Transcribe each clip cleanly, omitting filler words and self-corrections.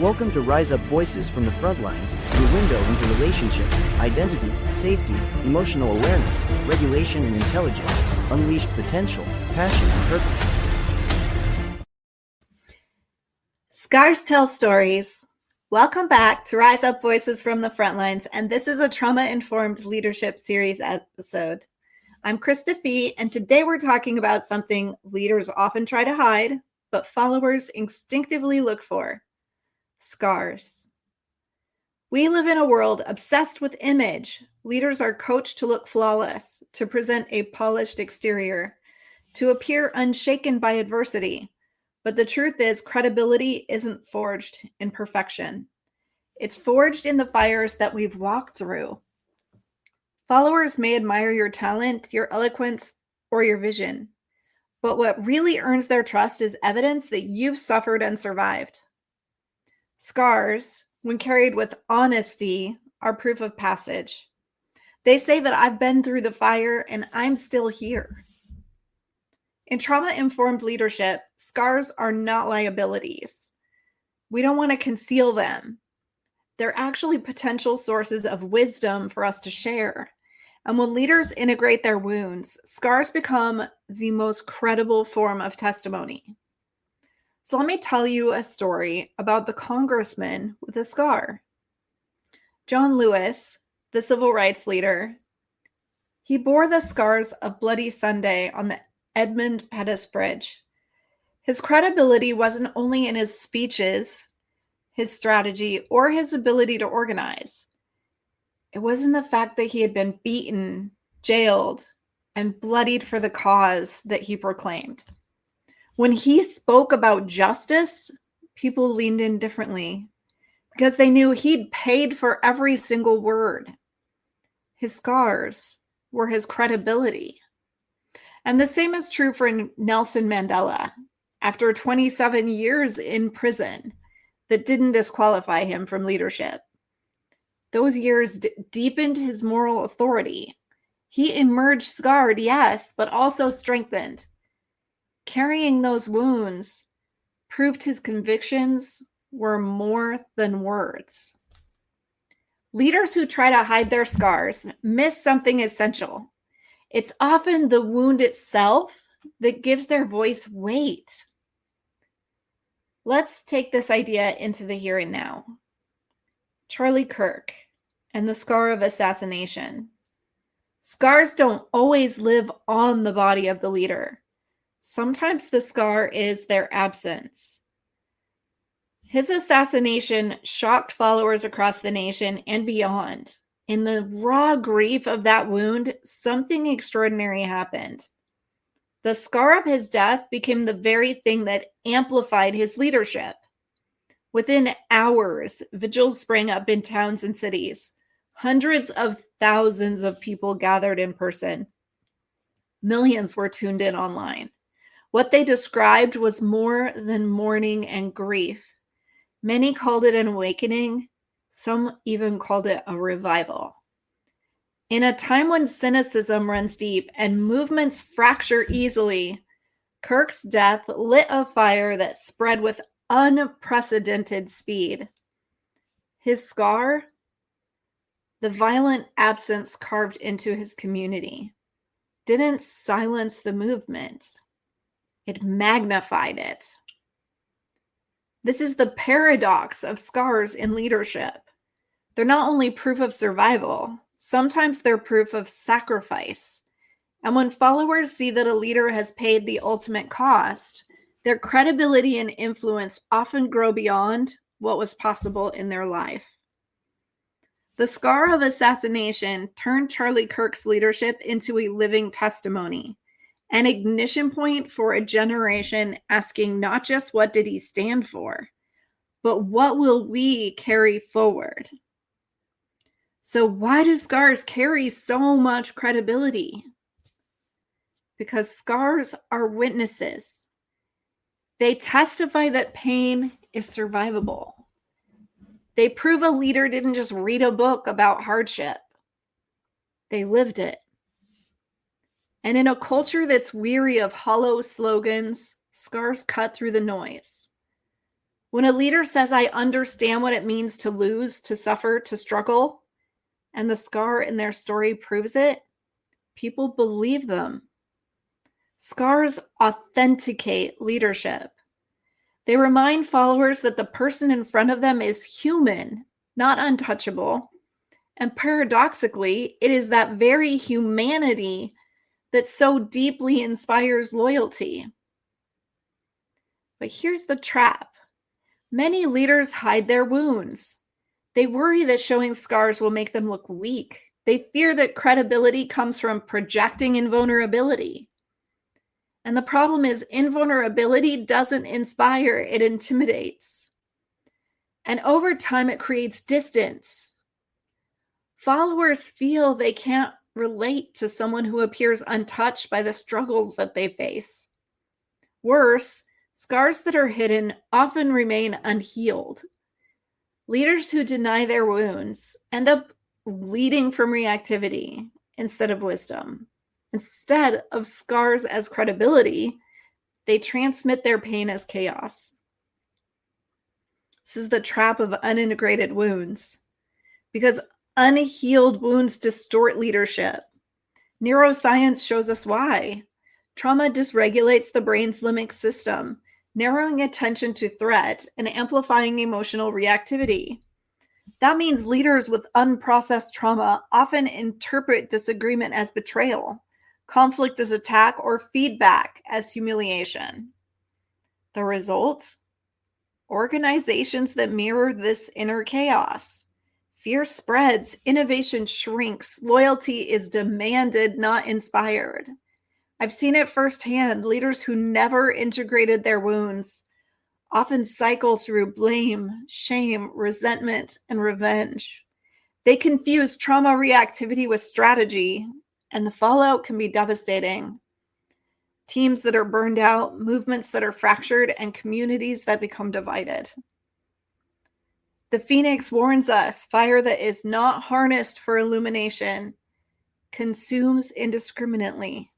Welcome to Rise Up Voices from the Front Lines, your window into relationships, identity, safety, emotional awareness, regulation and intelligence, unleashed potential, passion and purpose. Scars tell stories. Welcome back to Rise Up Voices from the Front Lines, and this is a trauma-informed leadership series episode. I'm Krista Fee, and today we're talking about something leaders often try to hide, but followers instinctively look for: scars. We live in a world obsessed with image. Leaders are coached to look flawless, to present a polished exterior, to appear unshaken by adversity. But the truth is, credibility isn't forged in perfection. It's forged in the fires that we've walked through. Followers may admire your talent, your eloquence, or your vision. But what really earns their trust is evidence that you've suffered and survived. Scars, when carried with honesty, are proof of passage. They say that I've been through the fire and I'm still here. In trauma-informed leadership, scars are not liabilities. We don't want to conceal them. They're actually potential sources of wisdom for us to share. And when leaders integrate their wounds, scars become the most credible form of testimony. So let me tell you a story about the congressman with a scar. John Lewis, the civil rights leader, he bore the scars of Bloody Sunday on the Edmund Pettus Bridge. His credibility wasn't only in his speeches, his strategy, or his ability to organize. It was in the fact that he had been beaten, jailed, and bloodied for the cause that he proclaimed. When he spoke about justice, people leaned in differently because they knew he'd paid for every single word. His scars were his credibility. And the same is true for Nelson Mandela. After 27 years in prison, that didn't disqualify him from leadership. Those years deepened his moral authority. He emerged scarred, yes, but also strengthened. Carrying those wounds proved his convictions were more than words. Leaders who try to hide their scars miss something essential. It's often the wound itself that gives their voice weight. Let's take this idea into the here and now. Charlie Kirk and the scar of assassination. Scars don't always live on the body of the leader. Sometimes the scar is their absence. His assassination shocked followers across the nation and beyond. In the raw grief of that wound, something extraordinary happened. The scar of his death became the very thing that amplified his leadership. Within hours, vigils sprang up in towns and cities. Hundreds of thousands of people gathered in person. Millions were tuned in online. What they described was more than mourning and grief. Many called it an awakening. Some even called it a revival. In a time when cynicism runs deep and movements fracture easily, Kirk's death lit a fire that spread with unprecedented speed. His scar, the violent absence carved into his community, didn't silence the movement. It magnified it. This is the paradox of scars in leadership. They're not only proof of survival, sometimes they're proof of sacrifice. And when followers see that a leader has paid the ultimate cost, their credibility and influence often grow beyond what was possible in their life. The scar of assassination turned Charlie Kirk's leadership into a living testimony, an ignition point for a generation asking not just what did he stand for, but what will we carry forward? So why do scars carry so much credibility? Because scars are witnesses. They testify that pain is survivable. They prove a leader didn't just read a book about hardship. They lived it. And in a culture that's weary of hollow slogans, scars cut through the noise. When a leader says, I understand what it means to lose, to suffer, to struggle, and the scar in their story proves it, people believe them. Scars authenticate leadership. They remind followers that the person in front of them is human, not untouchable. And paradoxically, it is that very humanity that so deeply inspires loyalty. But here's the trap. Many leaders hide their wounds. They worry that showing scars will make them look weak. They fear that credibility comes from projecting invulnerability. And the problem is, invulnerability doesn't inspire, it intimidates. And over time, it creates distance. Followers feel they can't relate to someone who appears untouched by the struggles that they face. Worse, scars that are hidden often remain unhealed. Leaders who deny their wounds end up leading from reactivity instead of wisdom. Instead of scars as credibility, they transmit their pain as chaos. This is the trap of unintegrated wounds, because unhealed wounds distort leadership. Neuroscience shows us why. Trauma dysregulates the brain's limbic system, narrowing attention to threat and amplifying emotional reactivity. That means leaders with unprocessed trauma often interpret disagreement as betrayal, conflict as attack, or feedback as humiliation. The result? Organizations that mirror this inner chaos. Fear spreads, innovation shrinks, loyalty is demanded, not inspired. I've seen it firsthand. Leaders who never integrated their wounds often cycle through blame, shame, resentment, and revenge. They confuse trauma reactivity with strategy, and the fallout can be devastating. Teams that are burned out, movements that are fractured, and communities that become divided. The Phoenix warns us, fire that is not harnessed for illumination consumes indiscriminately.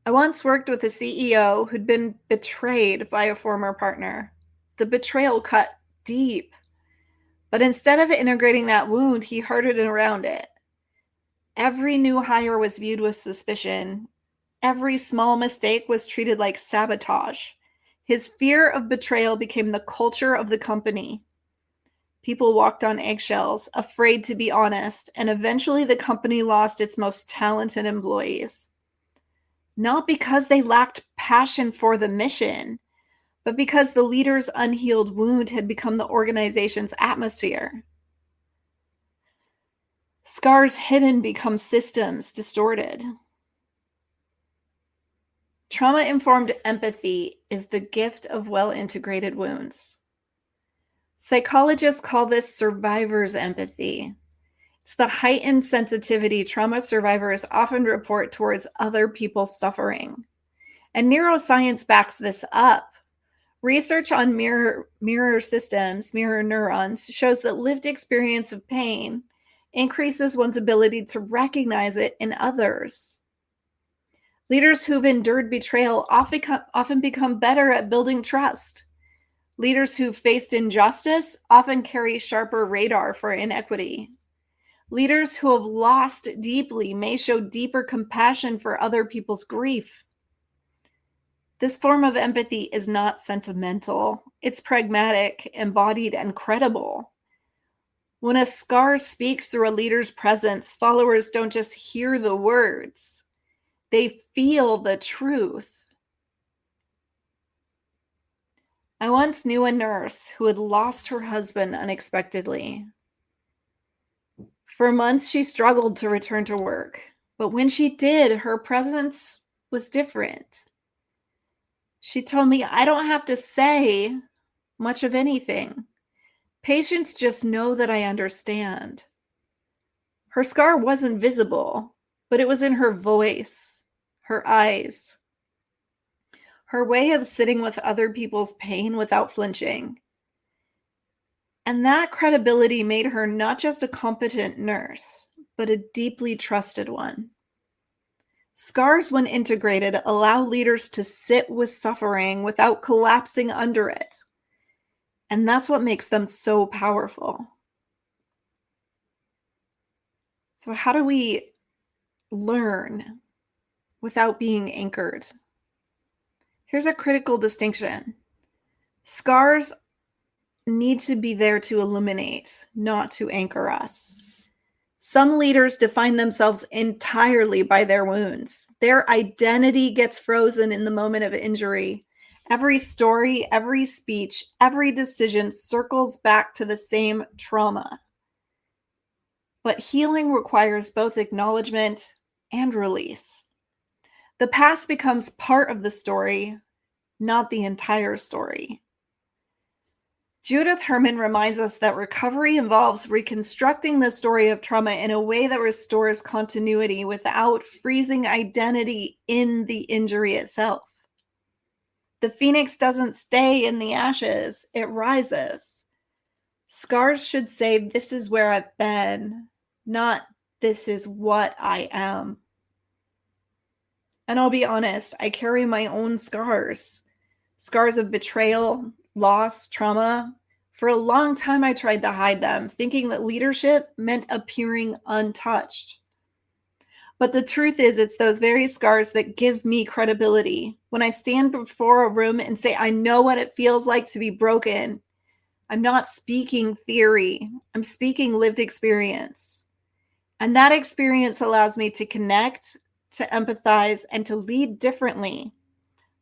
I once worked with a CEO who'd been betrayed by a former partner. The betrayal cut deep, but instead of integrating that wound, he hardened around it. Every new hire was viewed with suspicion. Every small mistake was treated like sabotage. His fear of betrayal became the culture of the company. People walked on eggshells, afraid to be honest, and eventually the company lost its most talented employees. Not because they lacked passion for the mission, but because the leader's unhealed wound had become the organization's atmosphere. Scars hidden become systems distorted. Trauma-informed empathy is the gift of well-integrated wounds. Psychologists call this survivor's empathy. It's the heightened sensitivity trauma survivors often report towards other people's suffering. And neuroscience backs this up. Research on mirror systems, mirror neurons, shows that lived experience of pain increases one's ability to recognize it in others. Leaders who've endured betrayal often become better at building trust. Leaders who've faced injustice often carry sharper radar for inequity. Leaders who have lost deeply may show deeper compassion for other people's grief. This form of empathy is not sentimental. It's pragmatic, embodied, and credible. When a scar speaks through a leader's presence, followers don't just hear the words. They feel the truth. I once knew a nurse who had lost her husband unexpectedly. For months, she struggled to return to work, but when she did, her presence was different. She told me, I don't have to say much of anything. Patients just know that I understand. Her scar wasn't visible, but it was in her voice, her eyes, her way of sitting with other people's pain without flinching. And that credibility made her not just a competent nurse, but a deeply trusted one. Scars, when integrated, allow leaders to sit with suffering without collapsing under it. And that's what makes them so powerful. So how do we learn without being anchored? Here's a critical distinction. Scars need to be there to illuminate, not to anchor us. Some leaders define themselves entirely by their wounds. Their identity gets frozen in the moment of injury. Every story, every speech, every decision circles back to the same trauma. But healing requires both acknowledgement and release. The past becomes part of the story, not the entire story. Judith Herman reminds us that recovery involves reconstructing the story of trauma in a way that restores continuity without freezing identity in the injury itself. The phoenix doesn't stay in the ashes, it rises. Scars should say, "This is where I've been," not "this is what I am." And I'll be honest, I carry my own scars. Scars of betrayal, loss, trauma. For a long time, I tried to hide them, thinking that leadership meant appearing untouched. But the truth is, it's those very scars that give me credibility. When I stand before a room and say, "I know what it feels like to be broken," I'm not speaking theory. I'm speaking lived experience. And that experience allows me to connect, to empathize, and to lead differently.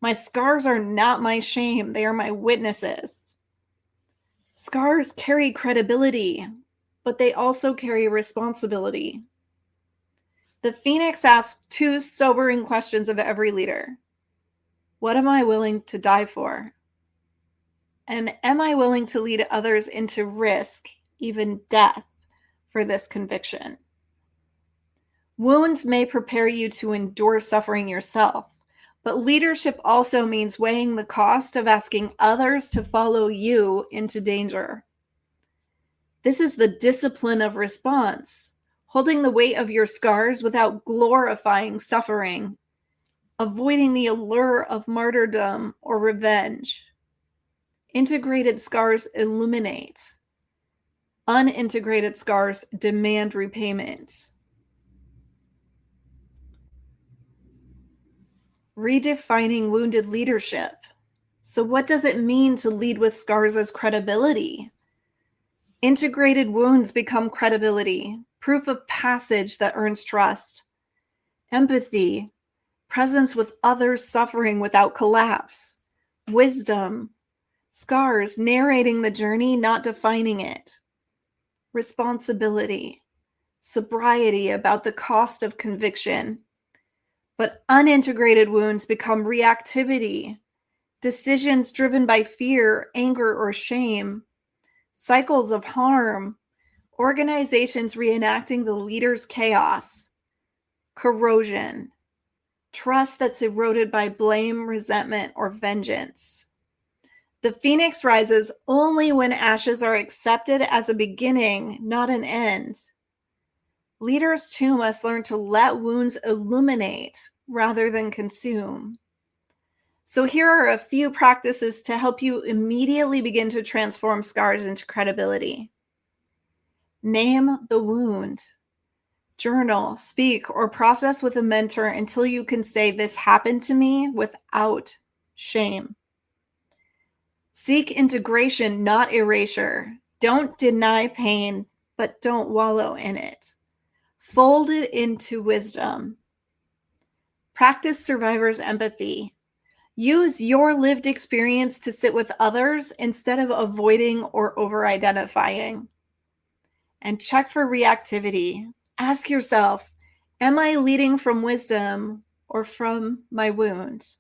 My scars are not my shame. They are my witnesses. Scars carry credibility, but they also carry responsibility. The phoenix asks two sobering questions of every leader. What am I willing to die for? And am I willing to lead others into risk, even death, for this conviction? Wounds may prepare you to endure suffering yourself, but leadership also means weighing the cost of asking others to follow you into danger. This is the discipline of response, holding the weight of your scars without glorifying suffering, avoiding the allure of martyrdom or revenge. Integrated scars illuminate. Unintegrated scars demand repayment. Redefining wounded leadership. So what does it mean to lead with scars as credibility? Integrated wounds become credibility, proof of passage that earns trust. Empathy, presence with others suffering without collapse. Wisdom, scars narrating the journey, not defining it. Responsibility, sobriety about the cost of conviction. But unintegrated wounds become reactivity, decisions driven by fear, anger, or shame, cycles of harm, organizations reenacting the leader's chaos, corrosion, trust that's eroded by blame, resentment, or vengeance. The phoenix rises only when ashes are accepted as a beginning, not an end. Leaders too must learn to let wounds illuminate rather than consume. So here are a few practices to help you immediately begin to transform scars into credibility. Name the wound. Journal, speak, or process with a mentor until you can say, "This happened to me," without shame. Seek integration, not erasure. Don't deny pain, but don't wallow in it. Fold it into wisdom. Practice survivor's empathy. Use your lived experience to sit with others instead of avoiding or over-identifying. And check for reactivity. Ask yourself, am I leading from wisdom or from my wound?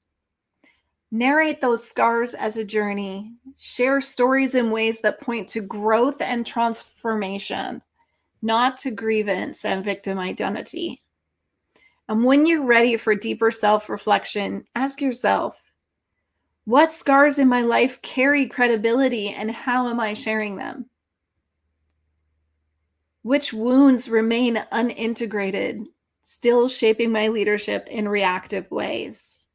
Narrate those scars as a journey. Share stories in ways that point to growth and transformation, not to grievance and victim identity. And when you're ready for deeper self-reflection, ask yourself, what scars in my life carry credibility and how am I sharing them? Which wounds remain unintegrated? still shaping my leadership in reactive ways?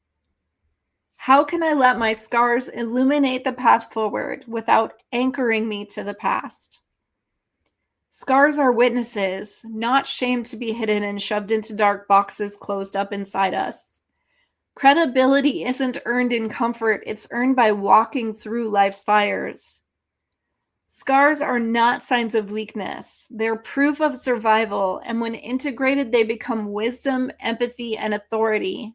How can I let my scars illuminate the path forward without anchoring me to the past? Scars are witnesses, not shame to be hidden and shoved into dark boxes closed up inside us. Credibility isn't earned in comfort, it's earned by walking through life's fires. Scars are not signs of weakness. They're proof of survival, and when integrated, they become wisdom, empathy, and authority.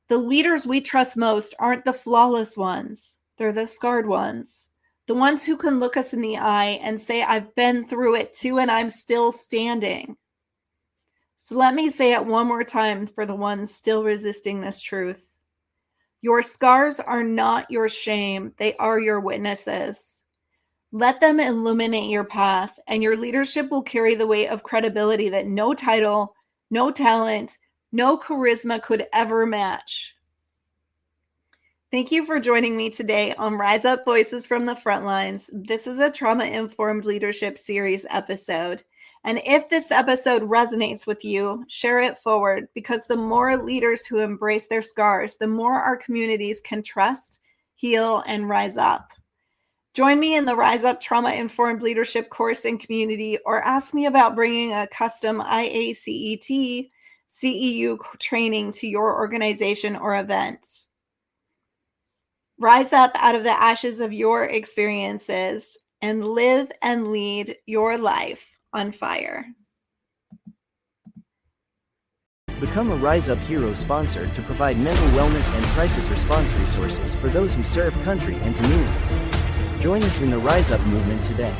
The leaders we trust most aren't the flawless ones. They're the scarred ones. The ones who can look us in the eye and say, I've been through it too, and I'm still standing. So let me say it one more time for the ones still resisting this truth. Your scars are not your shame. They are your witnesses. Let them illuminate your path, and your leadership will carry the weight of credibility that no title, no talent, no charisma could ever match. Thank you for joining me today on Rise Up Voices from the Frontlines. This is a trauma-informed leadership series episode. And if this episode resonates with you, share it forward, because the more leaders who embrace their scars, the more our communities can trust, heal, and rise up. Join me in the Rise Up Trauma-Informed Leadership course and community, or ask me about bringing a custom IACET CEU training to your organization or event. Rise up out of the ashes of your experiences and live and lead your life on fire. Become a Rise Up Hero sponsor to provide mental wellness and crisis response resources for those who serve country and community. Join us in the Rise Up movement today.